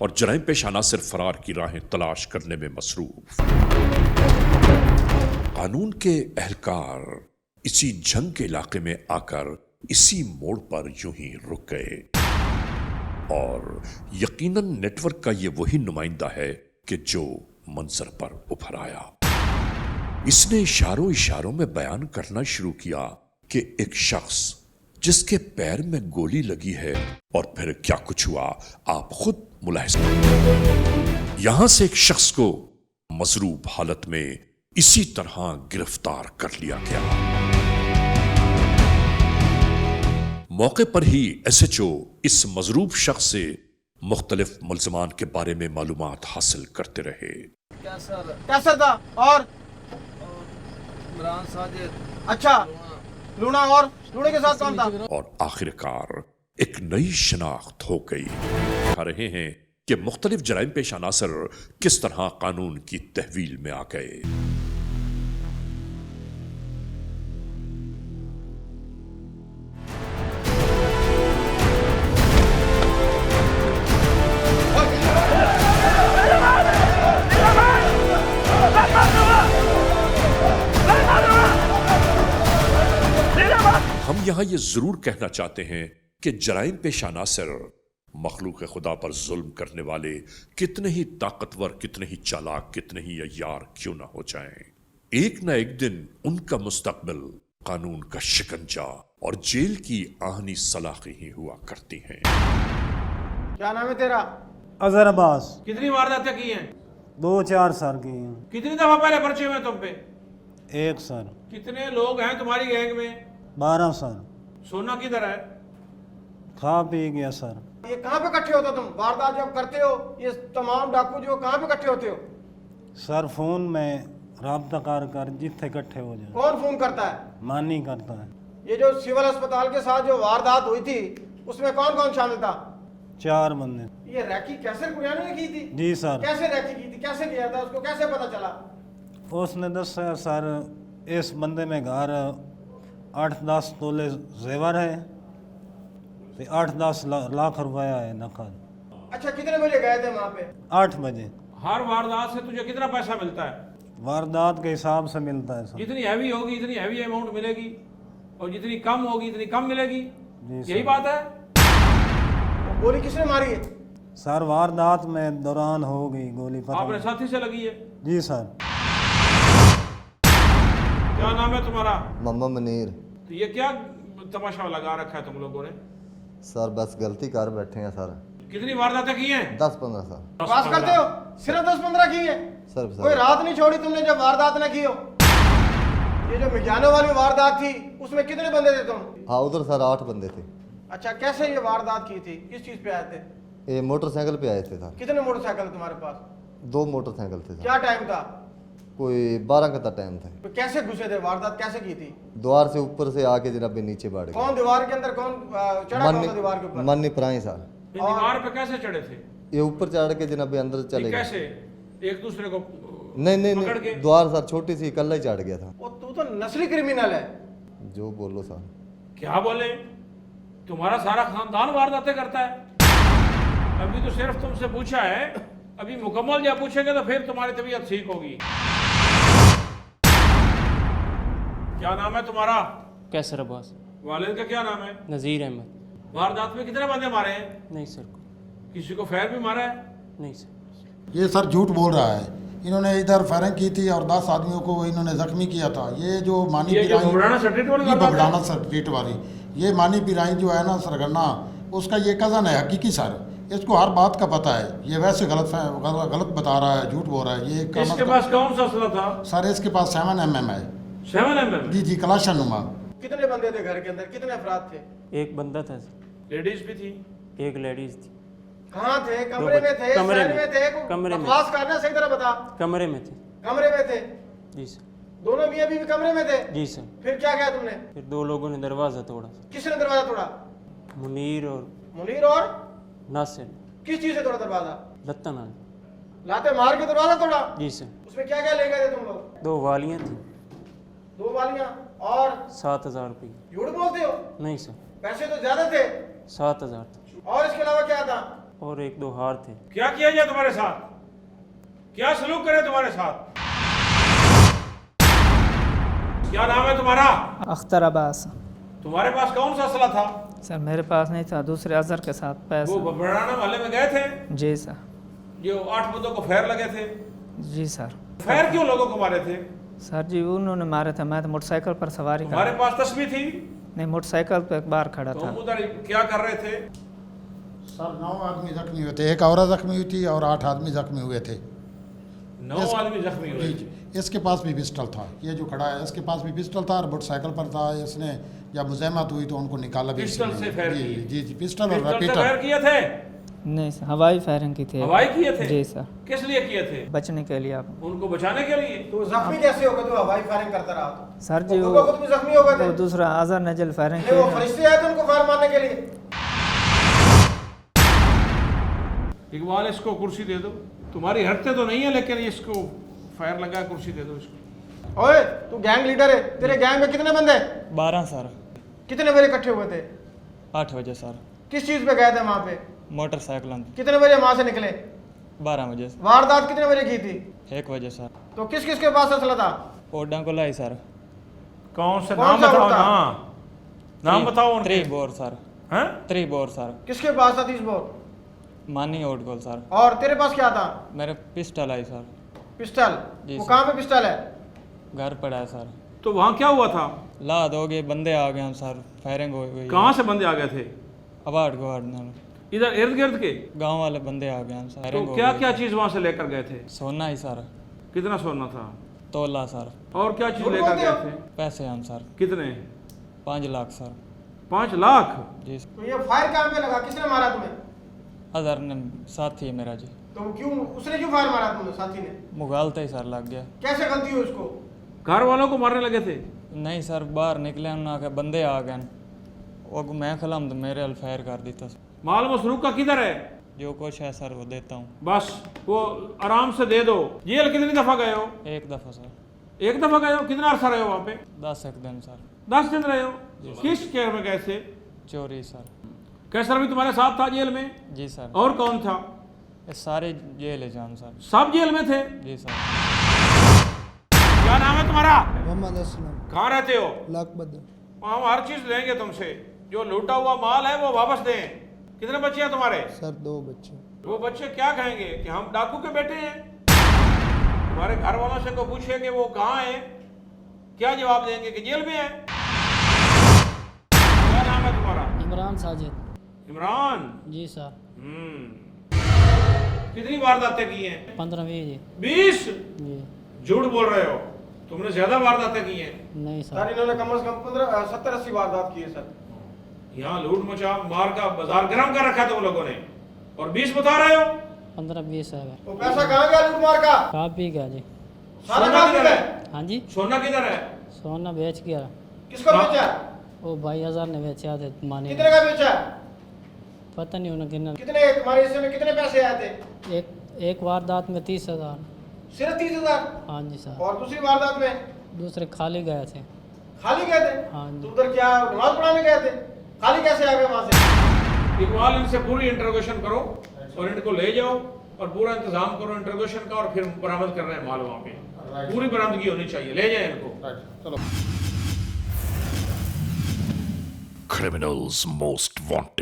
और जराइम पेश अनासर फरार की राहें तलाश करने में मसरूफ। कानून के एहलकार इसी जंग के इलाके में आकर इसी मोड़ पर यूं ही रुक गए और यकीनन नेटवर्क का ये वही नुमाइंदा है कि जो मंजर पर उभर आया। इसने इशारों इशारों में बयान करना शुरू किया कि एक शख्स जिसके पैर में गोली लगी है, और फिर क्या कुछ हुआ आप खुद मुलाहिजा करें। यहां से एक शख्स को मजरूब हालत में इसी तरह गिरफ्तार कर लिया गया। मौके पर ही एसएचओ इस मजरूब शख्स से मुख्तलिफ मुल्ज़मान के बारे में मालूमात हासिल करते रहे। कैसर था और इमरान साजिद, अच्छा लूना, और लूने के साथ कौन था? और आखिरकार एक नई शनाख्त हो गई। दिखा रहे हैं कि मुख्तलिफ जराइम पेश अनासर किस तरह कानून की तहवील में आ गए। हम यहां ये जरूर कहना चाहते हैं कि जराइम पेश अनासर मखलूक खुदा पर जुल्म करने वाले कितने ही ताकतवर, कितने ही चालाक, कितने ही अय्यार क्यों ना हो जाएं, एक न एक दिन उनका मुस्तकबिल कानून का शिकंजा और जेल की आहनी सलाखी ही हुआ करती हैं। क्या नाम है तेरा? अजहर अब्बास। कितनी वारदातें की हैं? 2-4 साल की हैं। कितनी दफा पहले पर्चे हुए तुम पे? 1 साल। कितने लोग हैं तुम्हारी गैंग में? 12 साल। सोना किधर है? खा पी गया सर। ये कहाँ पे इकट्ठे होते हो तुम? वारदात जब करते हो ये तमाम डाकू जो कहाँ पे इकट्ठे होते हो? सर फोन में राब्ता कर जिथे इकट्ठे हो जाए। कौन फोन करता है? मानी करता है। ये जो सिविल अस्पताल के साथ जो वारदात हुई थी उसमें कौन कौन शामिल था? 4 बंदे। ये रैकी कैसे कुरियानी ने की थी? जी सर। कैसे रैकी की थी? कैसे किया था? उसको कैसे पता चला? उसने दसा सर इस बंदे में घर 8-10 तोले जेवर है, 8-10 लाख रुपया है नकद। अच्छा कितने बजे गए थे वहाँ पे? 8 बजे। हर वारदात से तुझे कितना पैसा मिलता है? वारदात के हिसाब से मिलता है सर। जितनी हैवी होगी इतनी हैवी अमाउंट मिलेगी, और जितनी कम होगी इतनी कम मिलेगी। जी यही सर। बात है। गोली किसने मारी है? सर वारदात में दौरान हो गई गोली आपने पता। साथी से लगी है? जी सर। क्या नाम है तुम्हारा? मोहम्मद मुनीर। तो ये क्या तमाशा लगा रखा है तुम लोगों ने? सर बस गलती कर बैठे हैं सर। कितनी वारदातें की हैं? 10-15 सर। पास करते हो? सिर्फ 10-15 की है? सर कोई रात नहीं छोड़ी तुमने जब वारदात न की हो? ये जो मिर्जाने वाली वारदात थी उसमें कितने बंदे थे तुम? हाँ उधर सर 8 बंदे थे। अच्छा कैसे ये वारदात की थी? किस चीज पे आए थे? ये मोटरसाइकिल पे आए थे सर। कितने मोटरसाइकिल तुम्हारे पास? 2 मोटरसाइकिल थे सर। क्या टाइम था? कोई 12 का टाइम था। तो कैसे घुसे थे? वारदात कैसे की थी? द्वार से ऊपर से आके जनाब नीचे बढ़ गए। कौन दीवार के अंदर? कौन चढ़ा? कौन था दीवार के ऊपर? मन्नी प्राई सर। ये दीवार पे कैसे चढ़े थे? ये ऊपर चढ़ के जनाब अंदर चले ये गए। कैसे एक दूसरे को नहीं पकड़ के? द्वार सर छोटी सी कल्ला ही चढ़ गया था। ओ तू तो नस्ली क्रिमिनल है। जो बोलो सर। क्या बोले? तुम्हारा सारा खानदान वारदातें करता है। अभी तो सिर्फ तुमसे पूछा है, अभी मुकम्मल जब पूछेंगे तो फिर तुम्हारी तबीयत ठीक होगी। क्या नाम है तुम्हारा? कैसर अब्बास। वालिद का क्या नाम है? नज़ीर अहमद। वारदात में कितने बंदे मारे हैं? नहीं सर। किसी को फैर भी मारा है? नहीं सर। ये सर झूठ बोल रहा है। इन्होंने इधर फायरिंग की थी और 10 आदमियों को इन्होंने जख्मी किया था। ये जो मानी ये जो पिराई, घबराना सर्टिफिकेट वाली ये बात है? बगड़ाना सर्टिफिकेट वाली, ये मानी पिराई जो है ना सरगना, उसका ये कज़न है हकीकी सर। इसको हर बात का पता है। ये वैसे गलत बता रहा है, झूठ बोल रहा है। ये इसके पास कौन सा असला था? सर इसके पास 7mm है। 7mm? जी जी कलाशन नुमा। कितने बंदे थे घर के अंदर? कितने अफराद थे? एक बंदा था सर। लेडीज भी थी? एक लेडीज थी। कहाँ थे? कमरे में थे? कमरे सेल में थे? कमरे में। बकवास करना सही तरह बता। कमरे में थे। कमरे में थे? जी सर। दोनों मियां बीवी कमरे में थे? जी सर। फिर क्या किया तुमने? फिर 2 लोगों ने दरवाज़ा तोड़ा सर। किसने दरवाजा तोड़ा? मुनीर और मुनीर और नासिर। किस चीज से तोड़ा दरवाजा? लत्ता नाल। लाते मार के दरवाजा तोड़ा? जी सर। उसमें क्या क्या ले गए थे तुम लोग? 2 वालियाँ थी। 2 वालियां और 7,000 रुपये। झूठ बोलते हो? नहीं सर। पैसे तो ज्यादा थे। 7,000 था। और इसके अलावा क्या था? और एक दो हार थे। क्या किया जाए तुम्हारे साथ? क्या सलूक करे तुम्हारे साथ? क्या नाम है तुम्हारा? अख्तर अब्बास। तुम्हारे पास कौन सा असला था? सर मेरे पास नहीं था, दूसरे अजहर के साथ वो पैसा। बबराना मोहल्ले में गए थे जी सर। जो 8 बंदों को फैर लगे थे? जी सर। फैर क्यों लोगों को मारे थे? सर जी उन्होंने मारे थे, मैं तो मोटरसाइकिल पर सवारी कर तुम्हारे पास तस्वीर थी? नहीं, मोटरसाइकिल पे एक बार खड़ा था। तुम उधर क्या कर रहे थे? सर 9 आदमी जख्मी हुए थे, एक औरत जख्मी हुई थी और 8 आदमी जख्मी हुए थे। 9 आदमी जख्मी हुए थे। इसके पास भी पिस्टल था, ये जो खड़ा है इसके पास भी पिस्टल था और मोटरसाइकिल पर था। इसने जब मुज़ाहमत हुई तो उनको निकाला भी पिस्टल इसने। से फायर जी किए? जी जी पिस्टल और पिस्टल से रिपीटर। फायर किए थे? नहीं सर, हवाई फायरिंग की थी। हवाई किए थे? जी सर। किस लिए किए थे? बचने के लिए आप। उनको बचाने के लिए? तो जख्मी कैसे होगा तो हवाई फायरिंग करता रहा तो? सर जी खुद ब खुद भी जख्मी हो गए थे? वो दूसरा अजहर नजल फायरिंग नहीं, वो की। फरिश्ते आए थे उनको फायर मारने के लिए। इकबाल इसको कुर्सी दे दो। तुम्हारी हरकतें तो नहीं है लेकिन इसको फायर लगा, कुर्सी दे दो इसको। ओए तू गैंग लीडर है, तेरे गैंग में कितने बंदे? 12 सर। कितने बजे इकट्ठे हुए थे? 8 बजे सर। किस चीज पे गए थे वहां पे? मोटरसाइकिल कितने बजे वहां से निकले? 12 बजे। वारदात कितने बजे की थी? 1 बजे सर। तो किस किस के पास असला था? ओडा को लाई सर। कौन से? कौन नाम सा बताओ उड़ता? ना। नाम बताओ उनके। 3 बोर सर। हैं? 3 बोर सर। किसके पास था 30 बोर? मानी ओड गोल सर। और तेरे पास क्या था? मेरे पिस्टल आई सर। पिस्टल? जी वो सर। कहाँ पे पिस्टल है? घर पड़ा है सर। तो वहाँ क्या हुआ था? लाद हो गए, बंदे आ गए हम सर, फायरिंग हो गई। कहाँ से बंदे आ गए थे? अवार्ड गवार्ड इधर इर्द गिर्द के? गांव वाले बंदे आ गए हम सर। तो फायरिंग हो क्या गई। क्या चीज वहाँ से लेकर गए थे? सोना ही सर। कितना सोना था? तोला सर। और क्या चीज झूठ लेकर बोलते गए हो? थे? पैसे हम सर। कितने? 5 लाख सर। 5 लाख? जी तो ये फायर कहाँ पे लगा? किसने मारा तुम्हें? अजहर ने साथी है मेरा जी। तो क्यों उसने क्यों फायर मारा तुम्हें? साथी ने? मुगालते ही सर लग गया। कैसे गलती हुई उसको? घर वालों को मारने लगे थे? नहीं सर, बाहर निकले उन्होंने आके बंदे आ गए, वो मैं खिलाम तो मेरे अल फायर कर दिता। माल मसरूफ का किधर है? जो कुछ है सर वो देता हूँ। बस वो आराम से दे दो। जेल कितनी दफा गए हो? 1 दफ़ा सर। 1 दफा गए हो? कितना अरसा रहे हो वहाँ पे? 10 एक दिन सर। 10 दिन रहे हो? किस केयर में गए थे? चोरी सर। कैसर भी तुम्हारे साथ था जेल में? जी सर। और कौन था? ये सारे जेल है जान सर। सब जेल में थे? जी सर। क्या नाम है तुम्हारा? मोहम्मद असलम। कहाँ रहते हो? लाखबद। हम हर चीज लेंगे तुमसे, जो लूटा हुआ माल है वो वापस दें। कितने बच्चे हैं तुम्हारे? सर 2 बच्चे। वो बच्चे क्या कहेंगे कि हम डाकू के बेटे हैं? तुम्हारे घर वालों से को पूछे कि वो कहाँ है, क्या जवाब देंगे कि जेल में है? क्या नाम है तुम्हारा? इमरान साजिद। इमरान? जी सर। कितनी वारदातें की हैं? 15-20 जी। 20? जी। झूठ बोल रहे हो, तुमने ज्यादा वारदातें की हैं। नहीं सर इन्होंने कम से कम 70-80 वारदात की है सर। यहाँ लूट मचा मार का बाजार गर्म कर रखा है तुम लोगों ने, और 20 बता रहे हो? 15-20 है। वो पैसा कहाँ गया लूट मार का? खा पी गया जी। सारा सोना खा किधर गया? है? हाँ जी। सोना किधर है? सोना बेच गया। किसको बेचा? वो भाई अजहर ने बेचा थे मानी। कितने का बेचा? पता नहीं उन्हें कितना। कितने तुम्हारे हिस्से में कितने पैसे आए थे? एक वारदात में 30,000। सिर्फ 30,000? हाँ जी सर। और दूसरी वारदात में? दूसरे खाली गए थे। खाली गए थे? हाँ जी। तो उधर क्या नमाज पढ़ाने गए थे? खाली कैसे आ गए वहां से? इकबाल इनसे पूरी इंटरोगेशन करो और इनको ले जाओ और पूरा इंतजाम करो इंटरोगेशन का, और फिर बरामद कर रहे हैं माल वहाँ पे। पूरी बरामदगी होनी चाहिए, ले जाए इनको। चलो। Criminals Most Wanted.